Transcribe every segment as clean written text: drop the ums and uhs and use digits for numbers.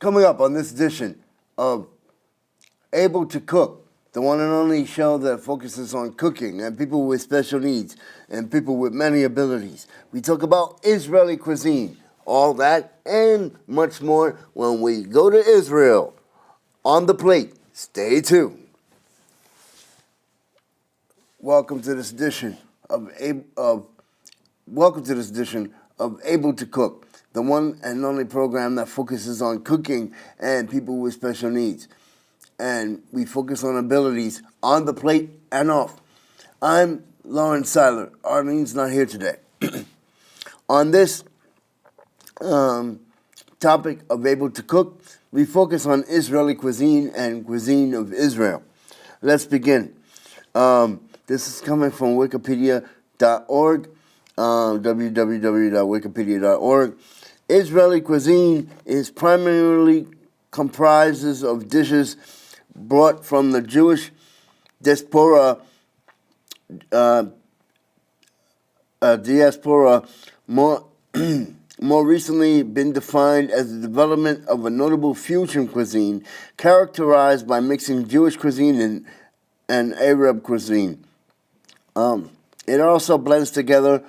Coming up on this edition of Able to Cook, the one and only show that focuses on cooking and people with special needs and people with many abilities. We talk about Israeli cuisine, all that and much more when we go to Israel. On the plate, stay tuned. Welcome to this edition of Able to Cook, the one and only program that focuses on cooking and people with special needs. And we focus on abilities on the plate and off. I'm Lawrence Seiler. Arlene's not here today. On this topic of Able to Cook, we focus on Israeli cuisine and cuisine of Israel. Let's begin. This is coming from wikipedia.org, www.wikipedia.org. Israeli cuisine is primarily comprises of dishes brought from the Jewish diaspora, more recently been defined as the development of a notable fusion cuisine characterized by mixing Jewish cuisine and Arab cuisine. It also blends together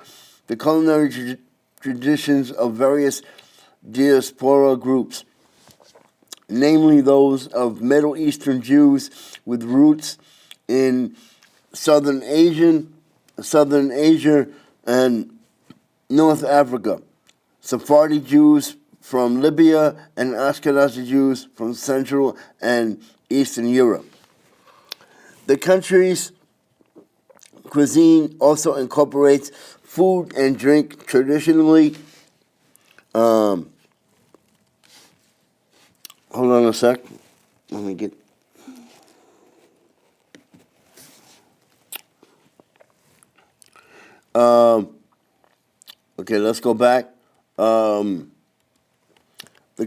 the culinary traditions of various diaspora groups, namely those of Middle Eastern Jews with roots in Southern Asia and North Africa, Sephardi Jews from Libya, and Ashkenazi Jews from Central and Eastern Europe. The country's cuisine also incorporates food and drink traditionally. Hold on a sec. Let me get. Okay, let's go back. The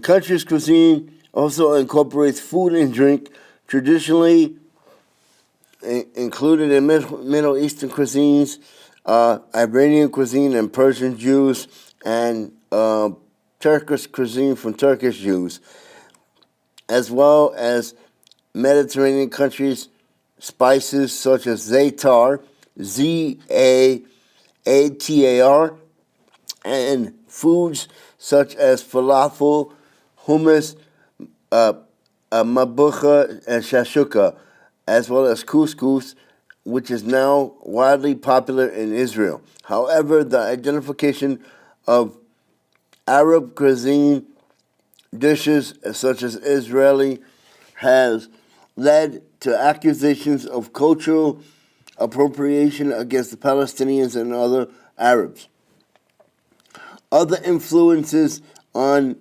country's cuisine also incorporates food and drink traditionally included in Middle Eastern cuisines, Iranian cuisine and Persian Jews, and Turkish cuisine from Turkish Jews, as well as Mediterranean countries, spices such as za'atar, Z-A-A-T-A-R, and foods such as falafel, hummus, mabucha, and shashuka, as well as couscous, which is now widely popular in Israel. However, the identification of Arab cuisine dishes such as Israeli has led to accusations of cultural appropriation against the Palestinians and other Arabs. Other influences on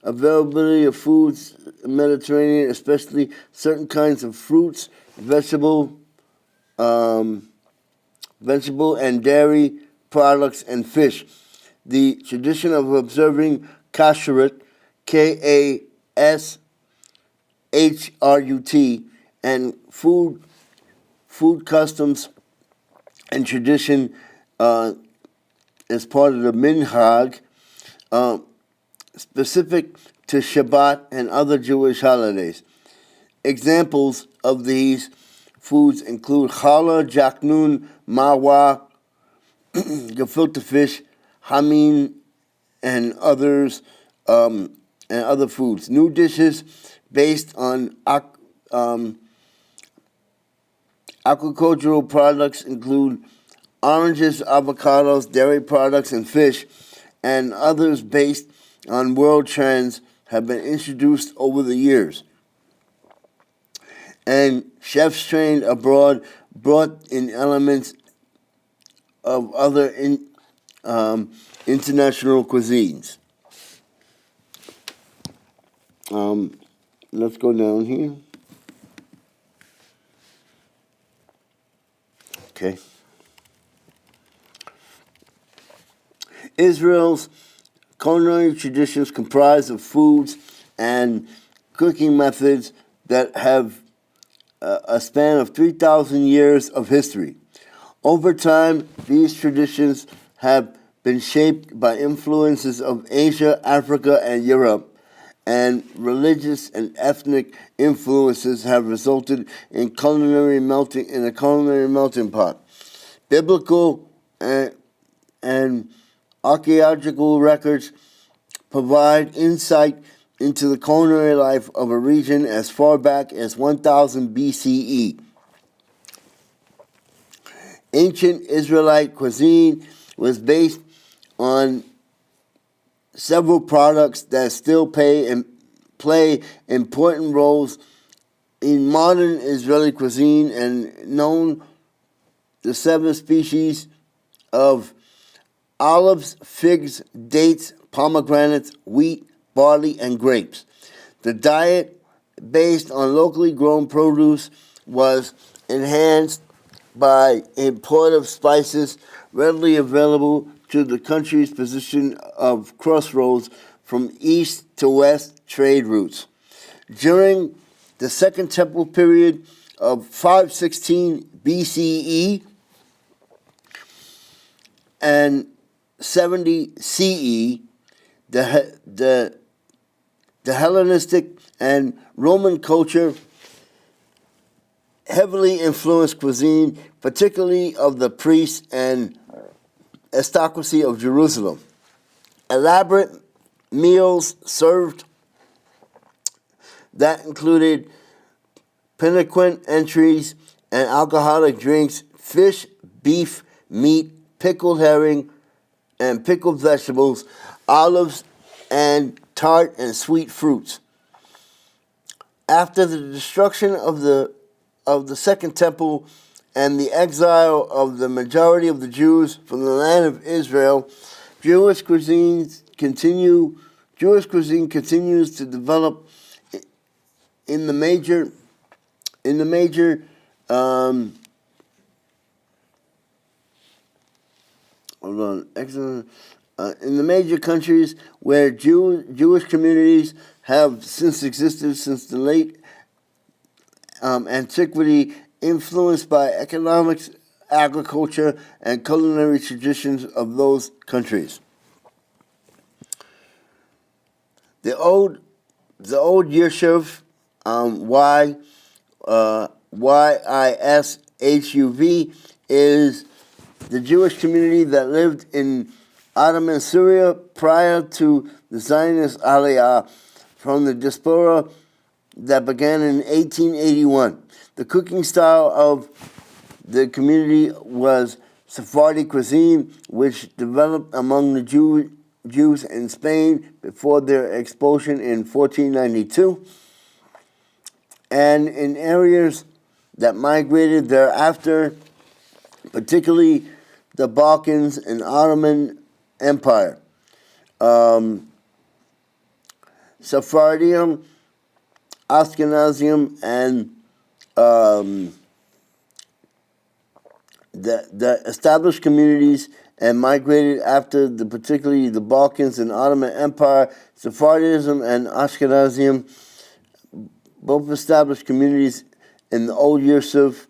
availability of foods in Mediterranean, especially certain kinds of fruits, vegetable and dairy products, and fish. The tradition of observing kashrut, Kashrut, and food customs and tradition is part of the minhag, specific to Shabbat and other Jewish holidays. Examples of these foods include challah, jaknun, mawa, gefilte fish, hamin, and others, and other foods. New dishes based on agricultural products include oranges, avocados, dairy products, and fish, and others based on world trends have been introduced over the years. And chefs trained abroad brought in elements of other international cuisines. Let's go down here. Okay. Israel's culinary traditions comprise of foods and cooking methods that have a span of 3,000 years of history. Over time, these traditions have been shaped by influences of Asia, Africa, and Europe, and religious and ethnic influences have resulted in a culinary melting pot. Biblical and archaeological records provide insight into the culinary life of a region as far back as 1000 BCE. Ancient Israelite cuisine was based on several products that still play important roles in modern Israeli cuisine, and known the 7 species of olives, figs, dates, pomegranates, wheat, barley, and grapes. The diet, based on locally grown produce, was enhanced by imported spices readily available to the country's position of crossroads from east to west trade routes. During the Second Temple period of 516 BCE and 70 CE, the Hellenistic and Roman culture heavily influenced cuisine, particularly of the priests and aristocracy of Jerusalem. Elaborate meals served that included piquant entries and alcoholic drinks, fish, beef, meat, pickled herring, and pickled vegetables, olives, and tart and sweet fruits. After the destruction of the Second Temple and the exile of the majority of the Jews from the land of Israel, Jewish cuisine continues to develop in the major in the major countries where Jewish communities have since existed since the late antiquity, influenced by economics, agriculture, and culinary traditions of those countries. The old Yishuv, YISHUV, is the Jewish community that lived in Ottoman Syria prior to the Zionist Aliyah from the diaspora that began in 1881. The cooking style of the community was Sephardi cuisine, which developed among the Jews in Spain before their expulsion in 1492, and in areas that migrated thereafter, particularly the Balkans and Ottoman Empire. Sephardium, Ashkenazim, and the established communities and migrated after particularly the Balkans and Ottoman Empire. Sephardism and Ashkenazim, both established communities in the Old Yishuv,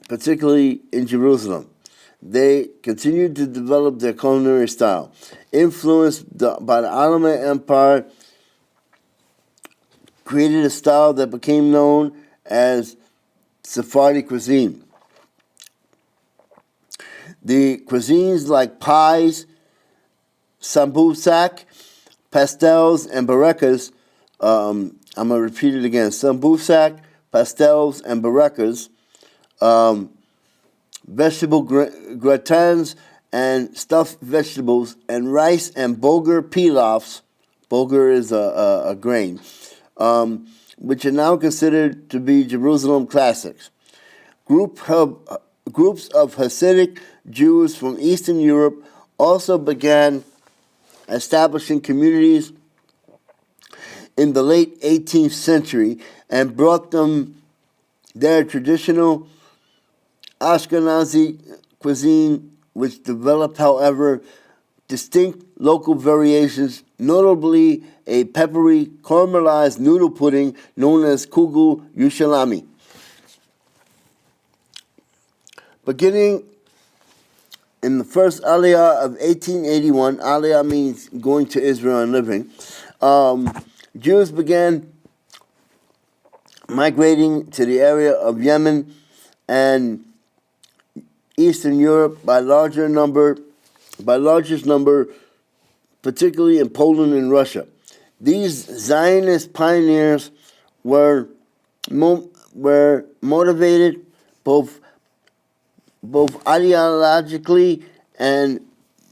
particularly in Jerusalem. They continued to develop their culinary style. Influenced by the Ottoman Empire, created a style that became known as Sephardi cuisine. The cuisines like pies, sambusak, pastels, and barekas, I'm going to repeat it again, sambusak, pastels, and barekas, vegetable gratins and stuffed vegetables, and rice and bulgur pilafs. Bulgur is a grain, which are now considered to be Jerusalem classics. Groups of Hasidic Jews from Eastern Europe also began establishing communities in the late 18th century and brought them their traditional Ashkenazi cuisine, which developed, however, distinct local variations, notably a peppery caramelized noodle pudding known as kugel Yerushalmi. Beginning in the first Aliyah of 1881, Aliyah means going to Israel and living, Jews began migrating to the area of Yemen and Eastern Europe by largest number, particularly in Poland and Russia. These Zionist pioneers were motivated both ideologically and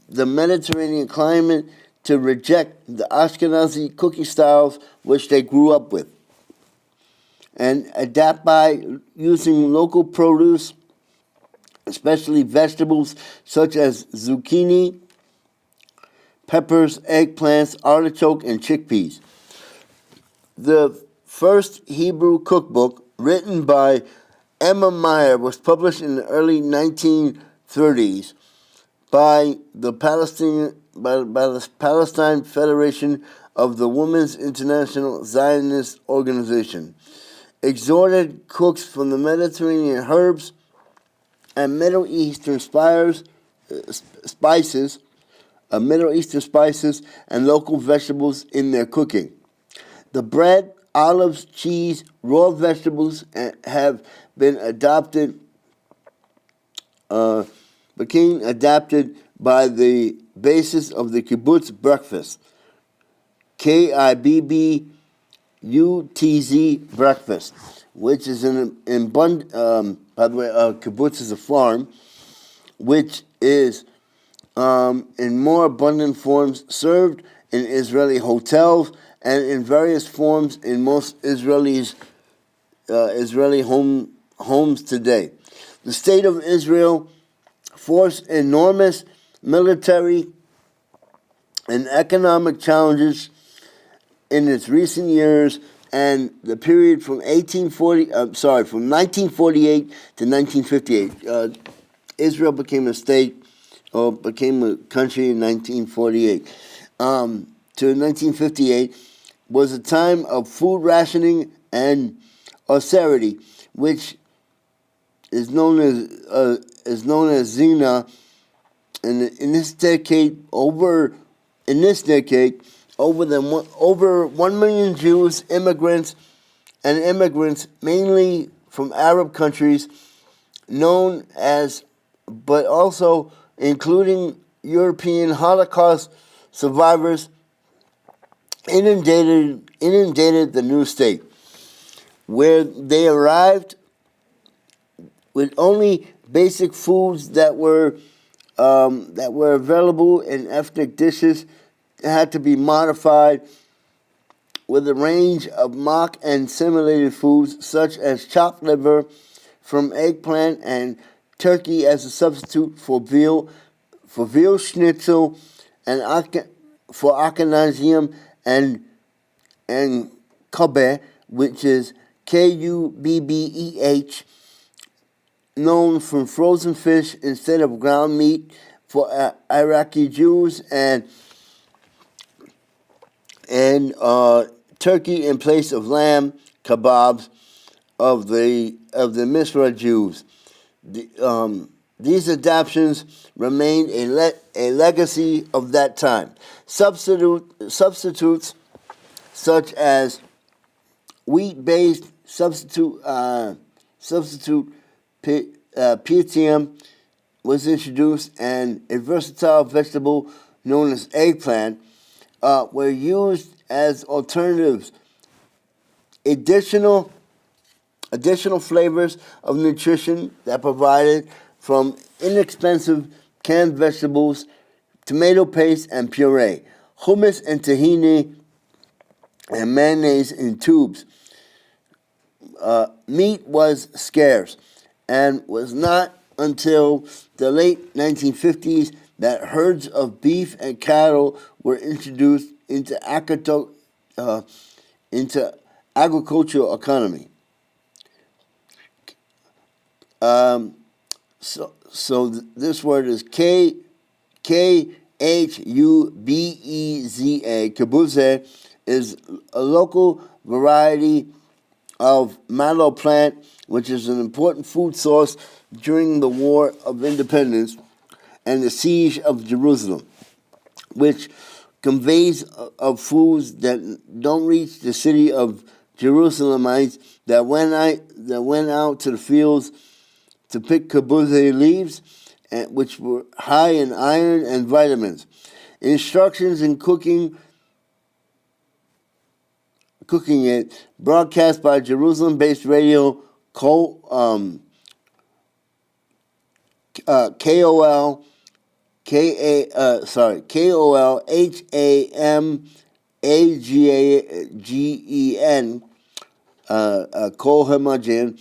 the Mediterranean climate to reject the Ashkenazi cooking styles which they grew up with, and adapt by using local produce, especially vegetables such as zucchini, peppers, eggplants, artichoke, and chickpeas. The first Hebrew cookbook, written by Emma Meyer, was published in the early 1930s by the Palestine Federation of the Women's International Zionist Organization. Exhorted cooks from the Mediterranean herbs and Middle Eastern spices and local vegetables in their cooking. The bread, olives, cheese, raw vegetables have been became adapted by the basis of the kibbutz breakfast, KIBBUTZ breakfast, which is by the way, kibbutz is a farm, which is in more abundant forms served in Israeli hotels and in various forms in most Israeli homes today. The state of Israel faced enormous military and economic challenges in its recent years, and the period from 1948 to 1958. Israel became a state, or became a country in 1948. To 1958 was a time of food rationing and austerity, which is known as Zina. And in this decade, over 1 million Jews, immigrants, mainly from Arab countries, but also including European Holocaust survivors, inundated the new state, where they arrived with only basic foods that were available in ethnic dishes that had to be modified with a range of mock and simulated foods such as chopped liver from eggplant and turkey as a substitute for veal schnitzel, and for Ashkenazim and kubeh, which is Kubbeh, known from frozen fish instead of ground meat, for Iraqi Jews, and turkey in place of lamb kebabs of the Mizrah Jews. These adaptations remain a legacy of that time. Substitutes such as wheat-based substitute pythium was introduced, and a versatile vegetable known as eggplant were used as alternatives. Additional flavors of nutrition that provided from inexpensive canned vegetables, tomato paste and puree, hummus and tahini, and mayonnaise in tubes. Meat was scarce, and was not until the late 1950s that herds of beef and cattle were introduced into agricultural economy. So this word is Khubeza. Kibbutz is a local variety of mallow plant, which is an important food source during the War of Independence and the siege of Jerusalem, which conveys of foods that don't reach the city of Jerusalemites that went out to the fields to pick kabuzeh leaves, which were high in iron and vitamins. Instructions in cooking it, broadcast by Jerusalem-based radio KOL KOLHAMAGAN, Kol Hamagan,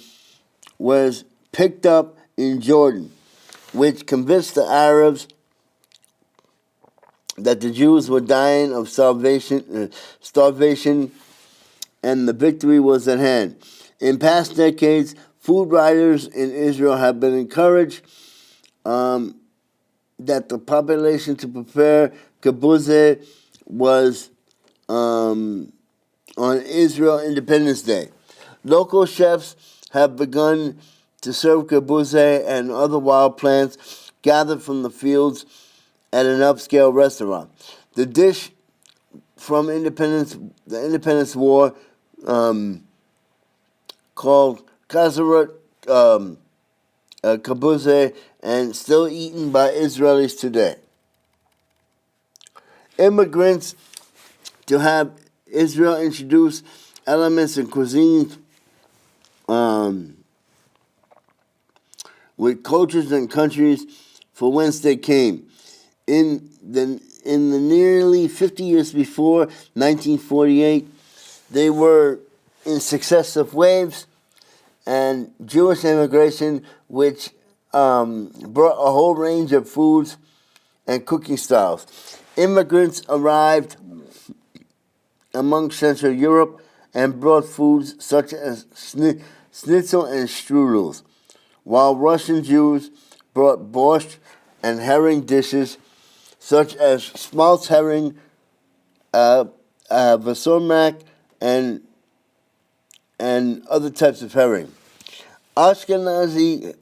was picked up in Jordan, which convinced the Arabs that the Jews were dying of starvation, and the victory was at hand. In past decades, food writers in Israel have been encouraged that the population to prepare kibbutz was on Israel Independence Day. Local chefs have begun to serve kibbutz and other wild plants gathered from the fields at an upscale restaurant. The dish from the Independence War, called Kazarat kibbutz, and still eaten by Israelis today. Immigrants to have Israel introduce elements in cuisine with cultures and countries for whence they came. In the nearly 50 years before 1948, they were in successive waves, and Jewish immigration, which brought a whole range of foods and cooking styles. Immigrants arrived among Central Europe and brought foods such as schnitzel and strudels, while Russian Jews brought borscht and herring dishes such as smaltz herring, vasormak, and other types of herring. Ashkenazi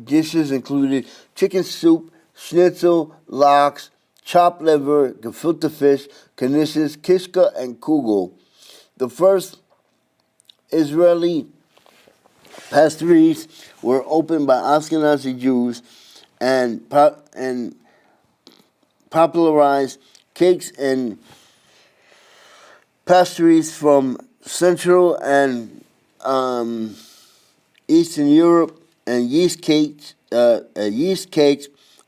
dishes included chicken soup, schnitzel, lox, chopped liver, gefilte fish, knishes, kishka, and kugel. The first Israeli pastries were opened by Ashkenazi Jews and popularized cakes and pastries from Central and Eastern Europe, and yeast cakes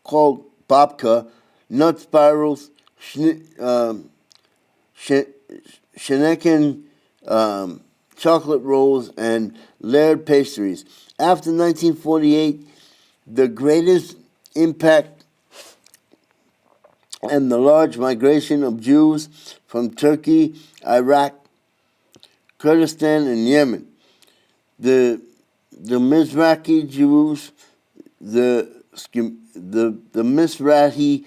called babka, nut spirals, Shenneken, chocolate rolls, and layered pastries. After 1948, the greatest impact and the large migration of Jews from Turkey, Iraq, Kurdistan, and Yemen. The Mizrahi Jews, the Mizrahi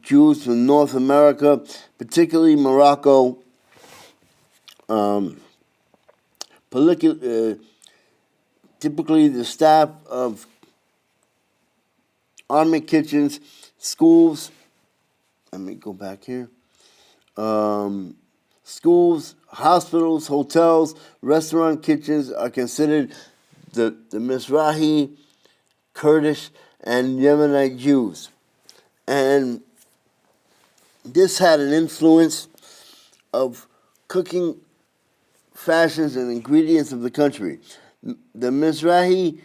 Jews from North America, particularly Morocco, typically the staff of army kitchens, schools. Let me go back here. Schools, hospitals, hotels, restaurant kitchens are considered the Mizrahi, Kurdish, and Yemenite Jews. And this had an influence of cooking fashions and ingredients of the country. The Mizrahi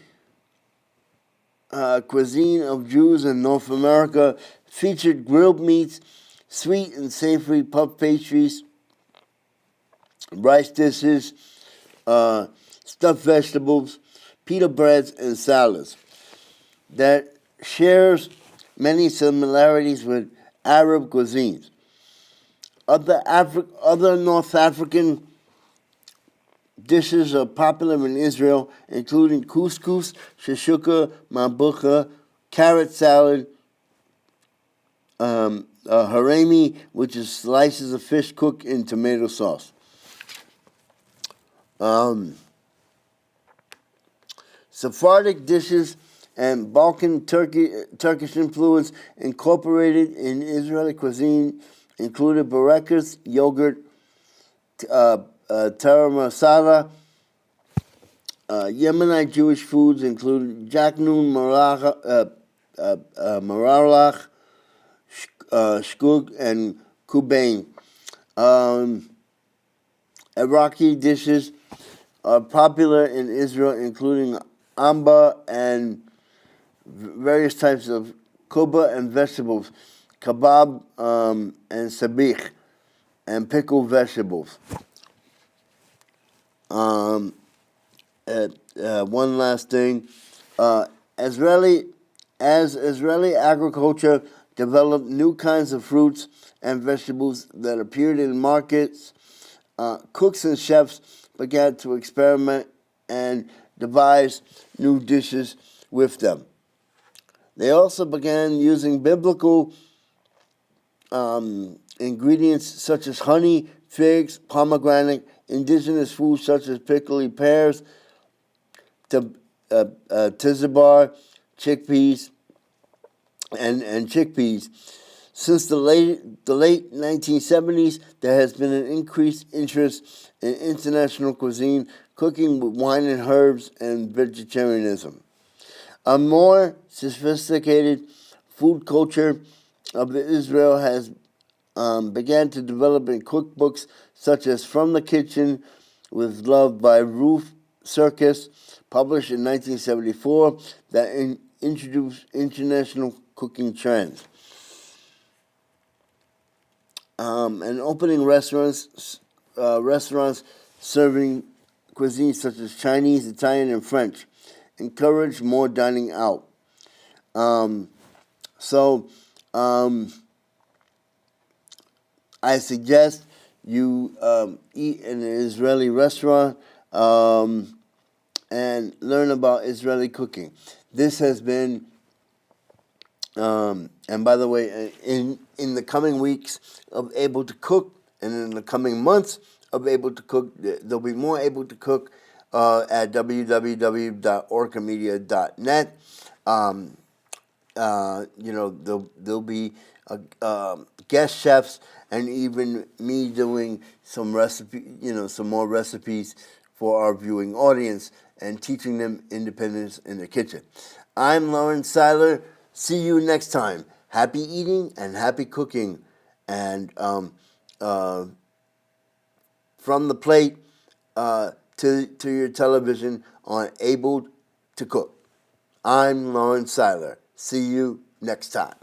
cuisine of Jews in North America featured grilled meats, sweet and savory puff pastries, rice dishes, stuffed vegetables, pita breads, and salads that shares many similarities with Arab cuisines. Other North African dishes are popular in Israel, including couscous, shashuka, mambucha, carrot salad, harami, which is slices of fish cooked in tomato sauce. Sephardic dishes and Balkan Turkish influence incorporated in Israeli cuisine included burekas, yogurt, tara masala. Yemenite Jewish foods included jaknoon, maralach, shkug, and kubain. Iraqi dishes are popular in Israel, including amba and various types of kuba and vegetables, kebab and sabich, and pickled vegetables. One last thing, Israeli agriculture developed new kinds of fruits and vegetables that appeared in markets. Cooks and chefs began to experiment and devise new dishes with them. They also began using biblical ingredients such as honey, figs, pomegranate, indigenous foods such as prickly pears, tizabar, chickpeas, and chickpeas. Since the late 1970s, there has been an increased interest in international cuisine, cooking with wine and herbs, and vegetarianism. A more sophisticated food culture of Israel has began to develop in cookbooks such as From the Kitchen with Love by Ruth Circus, published in 1974, that introduced international cooking trends. And opening restaurants serving cuisines such as Chinese, Italian, and French encourage more dining out. I suggest you eat in an Israeli restaurant and learn about Israeli cooking. This has been, and by the way, in the coming weeks of Able to Cook, and in the coming months of Able to Cook, there'll be more Able to Cook at www.orcamedia.net. There'll be guest chefs and even me doing some more recipes for our viewing audience and teaching them independence in the kitchen. I'm Lawrence Seiler. See you next time. Happy eating and happy cooking. And from the plate to your television on Able to Cook. I'm Lawrence Seiler. See you next time.